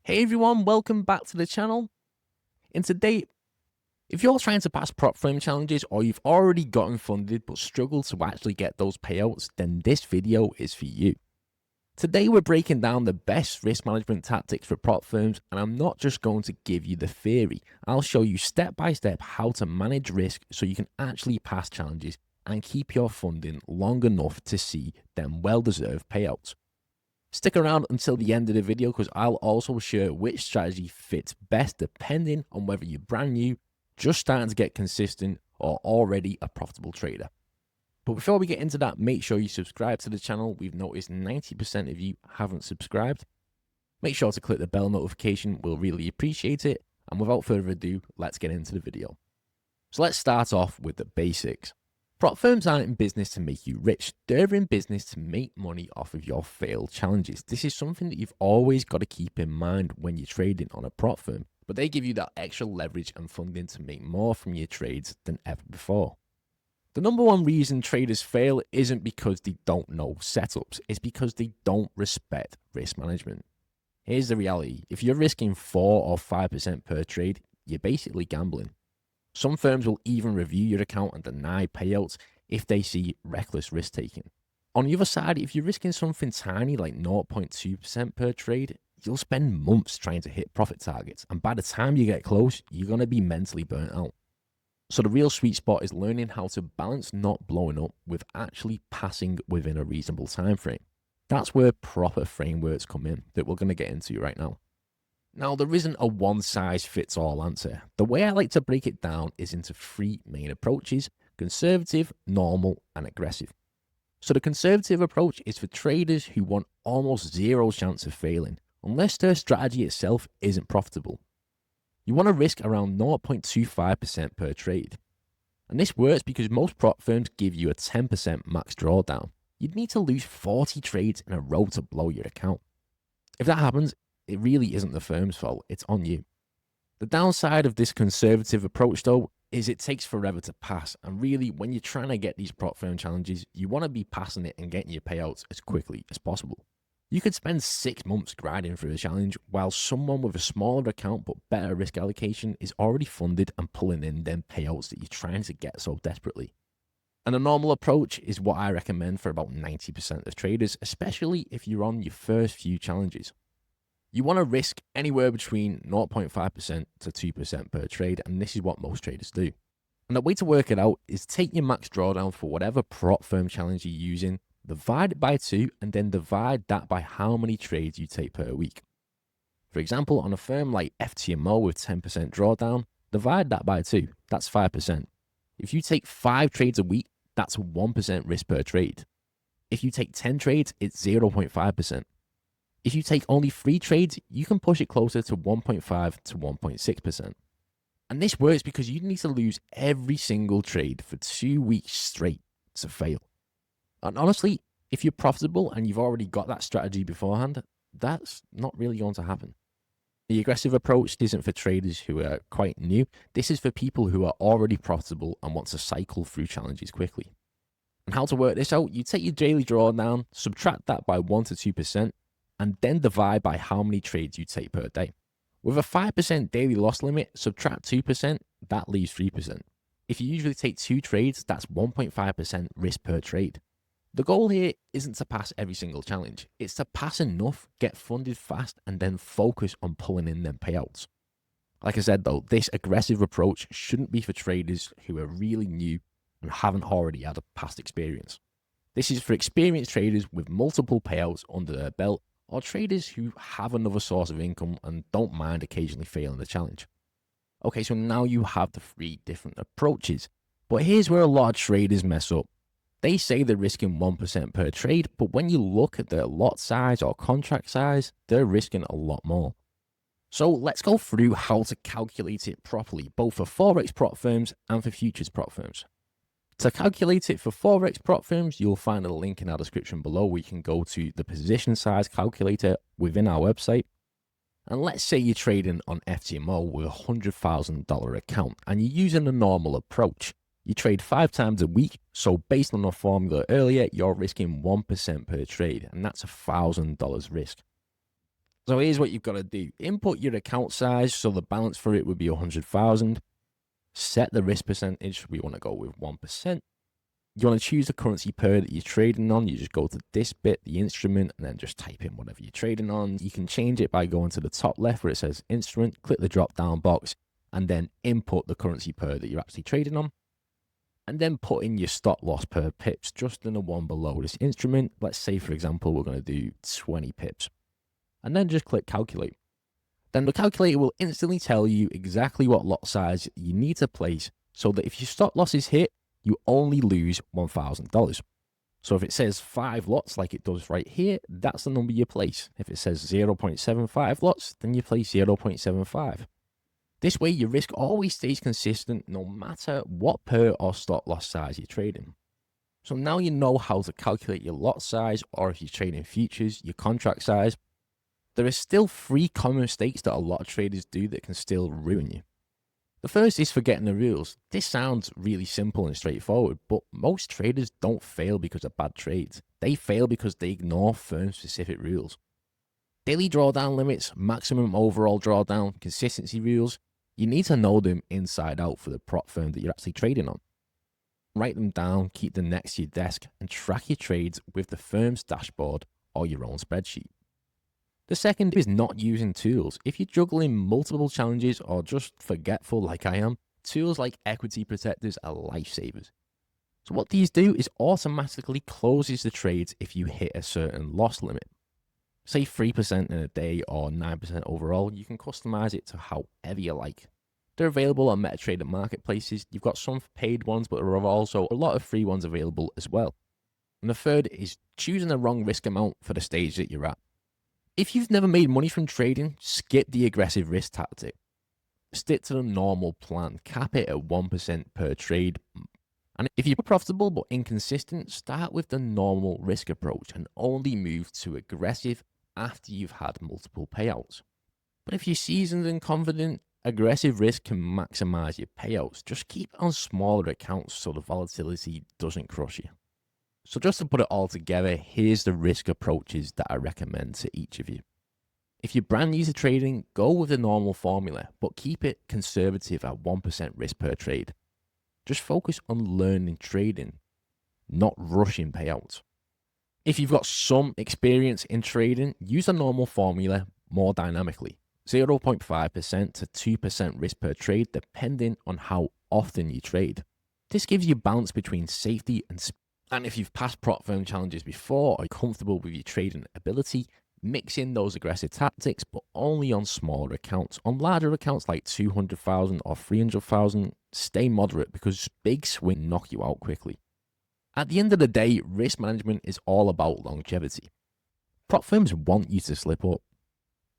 Hey everyone, welcome back to the channel. In today, if you're trying to pass prop firm challenges or you've already gotten funded but struggle to actually get those payouts, then this video is for you. Today we're breaking down the best risk management tactics for prop firms, and I'm not just going to give you the theory. I'll show you step by step how to manage risk so you can actually pass challenges and keep your funding long enough to see them well-deserved payouts. Stick around until the end of the video because I'll also share which strategy fits best depending on whether you're brand new, just starting to get consistent, or already a profitable trader. But before we get into that, make sure you subscribe to the channel. We've noticed 90% of you haven't subscribed. Make sure to click the bell notification, we'll really appreciate it. And without further ado, let's get into the video. So let's start off with the basics. Prop firms aren't in business to make you rich. They're in business to make money off of your failed challenges. This is something that you've always got to keep in mind when you're trading on a prop firm, but they give you that extra leverage and funding to make more from your trades than ever before. The number one reason traders fail isn't because they don't know setups, it's because they don't respect risk management. Here's the reality: if you're risking 4 or 5% per trade, you're basically gambling. Some firms will even review your account and deny payouts if they see reckless risk taking. On the other side, if you're risking something tiny like 0.2% per trade, you'll spend months trying to hit profit targets, and by the time you get close, you're going to be mentally burnt out. So the real sweet spot is learning how to balance not blowing up with actually passing within a reasonable time frame. That's where proper frameworks come in that we're going to get into right now. Now, there isn't a one-size-fits-all answer. The way I like to break it down is into 3 main approaches: conservative, normal, and aggressive. So the conservative approach is for traders who want almost zero chance of failing, unless their strategy itself isn't profitable. You want to risk around 0.25% per trade. And this works because most prop firms give you a 10% max drawdown. You'd need to lose 40 trades in a row to blow your account. If that happens, it really isn't the firm's fault, it's on you. The downside of this conservative approach though is it takes forever to pass, and really when you're trying to get these prop firm challenges, you want to be passing it and getting your payouts as quickly as possible. You could spend 6 months grinding through a challenge while someone with a smaller account but better risk allocation is already funded and pulling in them payouts that you're trying to get so desperately. And a normal approach is what I recommend for about 90% of traders, especially if you're on your first few challenges. You want to risk anywhere between 0.5% to 2% per trade, and this is what most traders do. And the way to work it out is take your max drawdown for whatever prop firm challenge you're using, divide it by 2, and then divide that by how many trades you take per week. For example, on a firm like FTMO with 10% drawdown, divide that by 2, that's 5%. If you take 5 trades a week, that's 1% risk per trade. If you take 10 trades, it's 0.5%. If you take only 3 trades, you can push it closer to 1.5 to 1.6%. And this works because you need to lose every single trade for 2 weeks straight to fail. And honestly, if you're profitable and you've already got that strategy beforehand, that's not really going to happen. The aggressive approach isn't for traders who are quite new. This is for people who are already profitable and want to cycle through challenges quickly. And how to work this out: you take your daily drawdown, subtract that by 1 to 2%, and then divide by how many trades you take per day. With a 5% daily loss limit, subtract 2%, that leaves 3%. If you usually take 2 trades, that's 1.5% risk per trade. The goal here isn't to pass every single challenge, it's to pass enough, get funded fast, and then focus on pulling in them payouts. Like I said though, this aggressive approach shouldn't be for traders who are really new and haven't already had a past experience. This is for experienced traders with multiple payouts under their belt, or traders who have another source of income and don't mind occasionally failing the challenge. Okay, so now you have the 3 different approaches, but here's where a lot of traders mess up. They say they're risking 1% per trade, but when you look at their lot size or contract size, they're risking a lot more. So let's go through how to calculate it properly, both for Forex prop firms and for futures prop firms. To calculate it for Forex prop firms, you'll find a link in our description below where you can go to the position size calculator within our website. And let's say you're trading on FTMO with a $100,000 account and you're using a normal approach. You trade 5 times a week, so based on the formula earlier, you're risking 1% per trade, and that's $1,000 risk. So here's what you've got to do. Input your account size, so the balance for it would be 100,000. Set the risk percentage, we want to go with 1%. You want to choose the currency pair that you're trading on. You just go to this bit, the instrument, and then just type in whatever you're trading on. You can change it by going to the top left where it says instrument, click the drop down box, and then input the currency pair that you're actually trading on. And then put in your stop loss per pips, just in the one below this instrument. Let's say, for example, we're going to do 20 pips. And then just click calculate. Then the calculator will instantly tell you exactly what lot size you need to place so that if your stop loss is hit, you only lose $1,000. So if it says 5 lots like it does right here, that's the number you place. If it says 0.75 lots, then you place 0.75. This way your risk always stays consistent no matter what pair or stop loss size you're trading. So now you know how to calculate your lot size, or if you're trading futures, your contract size. There are still 3 common mistakes that a lot of traders do that can still ruin you. The first is forgetting the rules. This sounds really simple and straightforward, but most traders don't fail because of bad trades. They fail because they ignore firm-specific rules. Daily drawdown limits, maximum overall drawdown, consistency rules, you need to know them inside out for the prop firm that you're actually trading on. Write them down, keep them next to your desk, and track your trades with the firm's dashboard or your own spreadsheet. The second is not using tools. If you're juggling multiple challenges or just forgetful like I am, tools like equity protectors are lifesavers. So what these do is automatically closes the trades if you hit a certain loss limit. Say 3% in a day or 9% overall, you can customize it to however you like. They're available on MetaTrader marketplaces. You've got some paid ones, but there are also a lot of free ones available as well. And the third is choosing the wrong risk amount for the stage that you're at. If you've never made money from trading, skip the aggressive risk tactic. Stick to the normal plan. Cap it at 1% per trade. And if you're profitable but inconsistent, start with the normal risk approach and only move to aggressive after you've had multiple payouts. But if you're seasoned and confident, aggressive risk can maximize your payouts. Just keep it on smaller accounts so the volatility doesn't crush you. So just to put it all together, here's the risk approaches that I recommend to each of you. If you're brand new to trading, go with the normal formula, but keep it conservative at 1% risk per trade. Just focus on learning trading, not rushing payouts. If you've got some experience in trading, use a normal formula more dynamically. 0.5% to 2% risk per trade, depending on how often you trade. This gives you balance between safety and speed. And if you've passed prop firm challenges before or you're comfortable with your trading ability, mix in those aggressive tactics, but only on smaller accounts. On larger accounts like 200,000 or 300,000, stay moderate because big swings knock you out quickly. At the end of the day, risk management is all about longevity. Prop firms want you to slip up,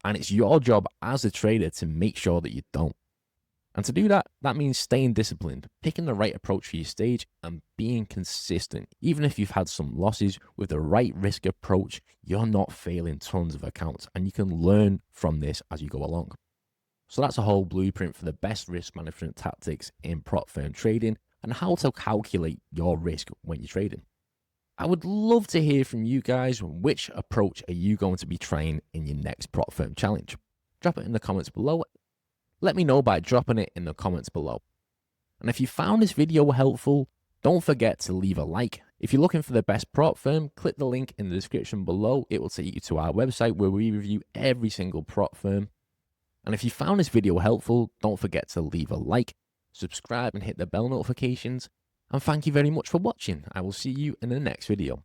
and it's your job as a trader to make sure that you don't. And to do that, that means staying disciplined, picking the right approach for your stage, and being consistent. Even if you've had some losses, with the right risk approach, you're not failing tons of accounts, and you can learn from this as you go along. So that's a whole blueprint for the best risk management tactics in prop firm trading and how to calculate your risk when you're trading. I would love to hear from you guys. Which approach are you going to be trying in your next prop firm challenge? Drop it in the comments below. Let me know by dropping it in the comments below. And if you found this video helpful, don't forget to leave a like. If you're looking for the best prop firm, click the link in the description below. It will take you to our website where we review every single prop firm. And if you found this video helpful, don't forget to leave a like, subscribe and hit the bell notifications. And thank you very much for watching. I will see you in the next video.